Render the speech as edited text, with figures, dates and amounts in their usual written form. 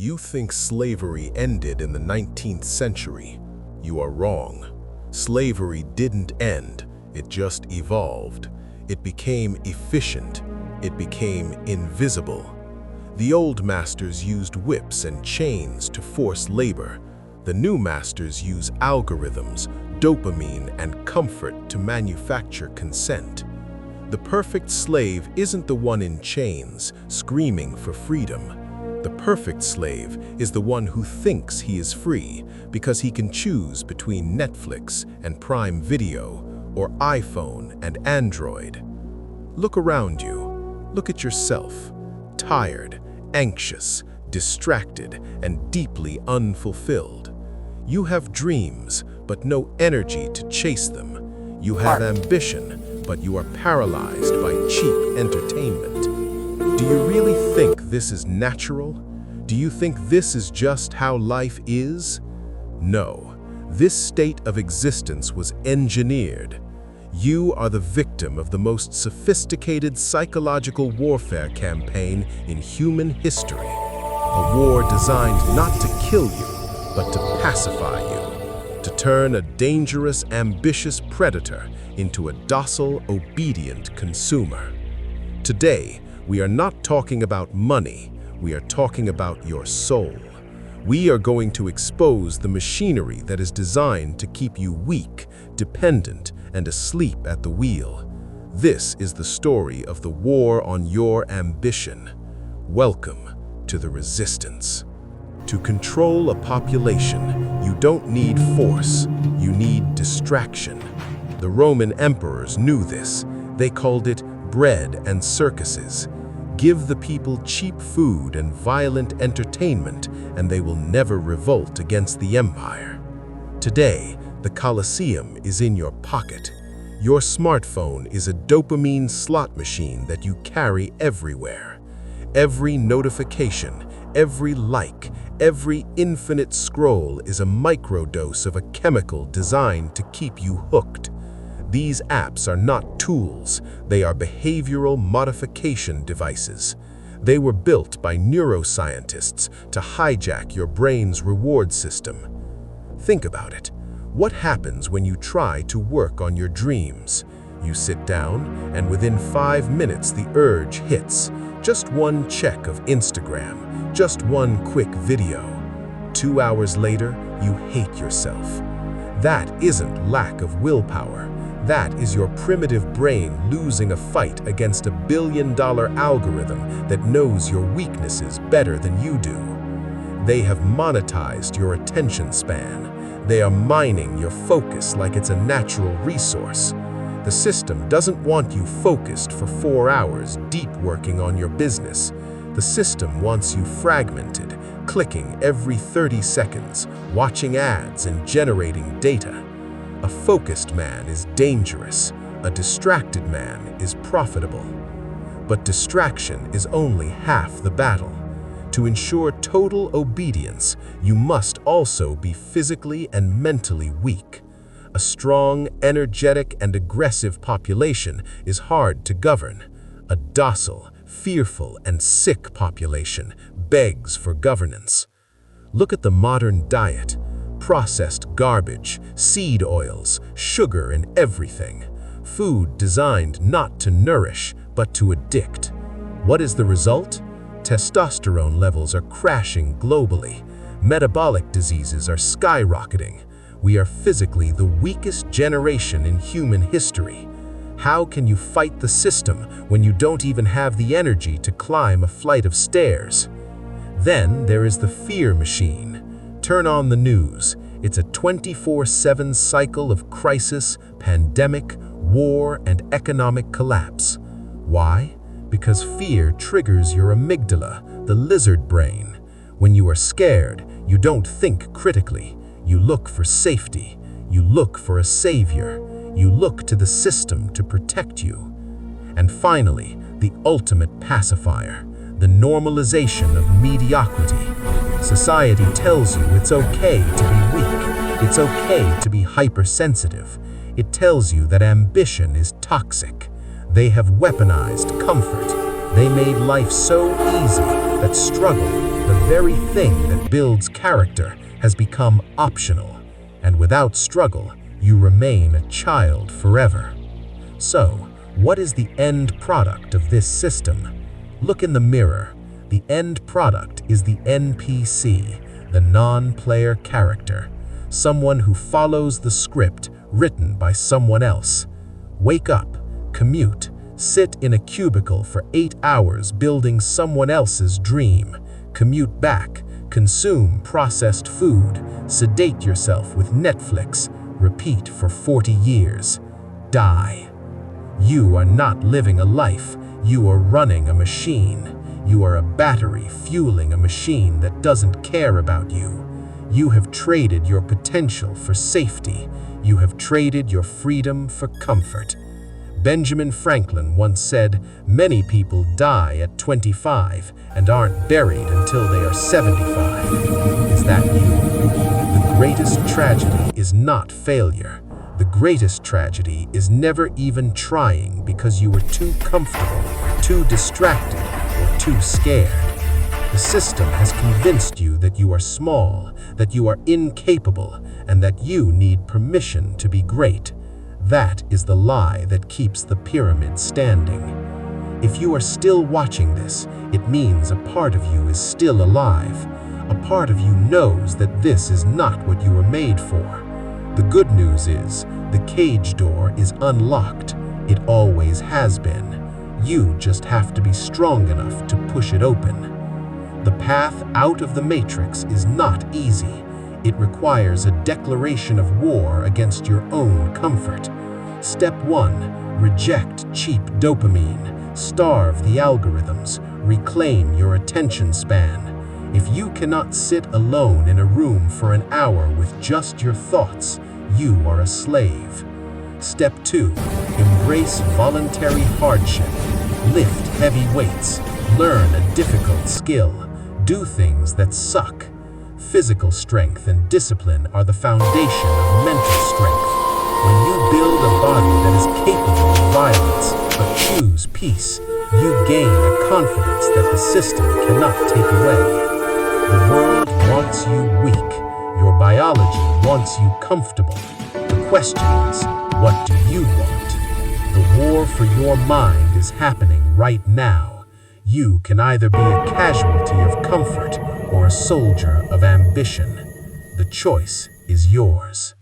You think slavery ended in the 19th century. You are wrong. Slavery didn't end, it just evolved. It became efficient. It became invisible. The old masters used whips and chains to force labor. The new masters use algorithms, dopamine, and comfort to manufacture consent. The perfect slave isn't the one in chains, screaming for freedom. The perfect slave is the one who thinks he is free because he can choose between Netflix and Prime Video or iPhone and Android. Look around you. Look at yourself. Tired, anxious, distracted, and deeply unfulfilled. You have dreams, but no energy to chase them. You have ambition, but you are paralyzed by cheap entertainment. Do you really think this is natural? Do you think this is just how life is? No, this state of existence was engineered. You are the victim of the most sophisticated psychological warfare campaign in human history. A war designed not to kill you, but to pacify you, to turn a dangerous, ambitious predator into a docile, obedient consumer. Today, we are not talking about money, we are talking about your soul. We are going to expose the machinery that is designed to keep you weak, dependent, and asleep at the wheel. This is the story of the war on your ambition. Welcome to the resistance. To control a population, you don't need force, you need distraction. The Roman emperors knew this. They called it bread and circuses. Give the people cheap food and violent entertainment, and they will never revolt against the empire. Today, the Colosseum is in your pocket. Your smartphone is a dopamine slot machine that you carry everywhere. Every notification, every like, every infinite scroll is a microdose of a chemical designed to keep you hooked. These apps are not tools, they are behavioral modification devices. They were built by neuroscientists to hijack your brain's reward system. Think about it. What happens when you try to work on your dreams? You sit down, and within 5 minutes the urge hits. Just one check of Instagram, just one quick video. 2 hours later, you hate yourself. That isn't lack of willpower. That is your primitive brain losing a fight against a billion-dollar algorithm that knows your weaknesses better than you do. They have monetized your attention span. They are mining your focus like it's a natural resource. The system doesn't want you focused for 4 hours deep working on your business. The system wants you fragmented, clicking every 30 seconds, watching ads and generating data. A focused man is dangerous. A distracted man is profitable. But distraction is only half the battle. To ensure total obedience, you must also be physically and mentally weak. A strong, energetic, and aggressive population is hard to govern. A docile, fearful, and sick population begs for governance. Look at the modern diet. Processed garbage, seed oils, sugar in everything. Food designed not to nourish, but to addict. What is the result? Testosterone levels are crashing globally. Metabolic diseases are skyrocketing. We are physically the weakest generation in human history. How can you fight the system when you don't even have the energy to climb a flight of stairs? Then there is the fear machine. Turn on the news. It's a 24/7 cycle of crisis, pandemic, war, and economic collapse. Why? Because fear triggers your amygdala, the lizard brain. When you are scared, you don't think critically. You look for safety. You look for a savior. You look to the system to protect you. And finally, the ultimate pacifier, the normalization of mediocrity. Society tells you it's okay to be weak. It's okay to be hypersensitive. It tells you that ambition is toxic. They have weaponized comfort. They made life so easy that struggle, the very thing that builds character, has become optional, and without struggle, you remain a child forever. So, what is the end product of this system? Look in the mirror. The end product is the NPC, the non-player character, someone who follows the script written by someone else. Wake up, commute, sit in a cubicle for 8 hours building someone else's dream, commute back, consume processed food, sedate yourself with Netflix, repeat for 40 years, die. You are not living a life, you are running a machine. You are a battery fueling a machine that doesn't care about you. You have traded your potential for safety. You have traded your freedom for comfort. Benjamin Franklin once said, "Many people die at 25 and aren't buried until they are 75. Is that you? The greatest tragedy is not failure. The greatest tragedy is never even trying because you were too comfortable, too distracted, or too scared. The system has convinced you that you are small, that you are incapable, and that you need permission to be great. That is the lie that keeps the pyramid standing. If you are still watching this, it means a part of you is still alive. A part of you knows that this is not what you were made for. The good news is, the cage door is unlocked. It always has been. You just have to be strong enough to push it open. The path out of the matrix is not easy. It requires a declaration of war against your own comfort. Step 1. Reject cheap dopamine. Starve the algorithms. Reclaim your attention span. If you cannot sit alone in a room for an hour with just your thoughts, you are a slave. Step 2. Embrace voluntary hardship. Lift heavy weights. Learn a difficult skill. Do things that suck. Physical strength and discipline are the foundation of mental strength. When you build a body that is capable of violence but choose peace, you gain a confidence that the system cannot take away. The world wants you weak. Your biology wants you comfortable. The question is, what do you want? The war for your mind is happening right now. You can either be a casualty of comfort or a soldier of ambition. The choice is yours.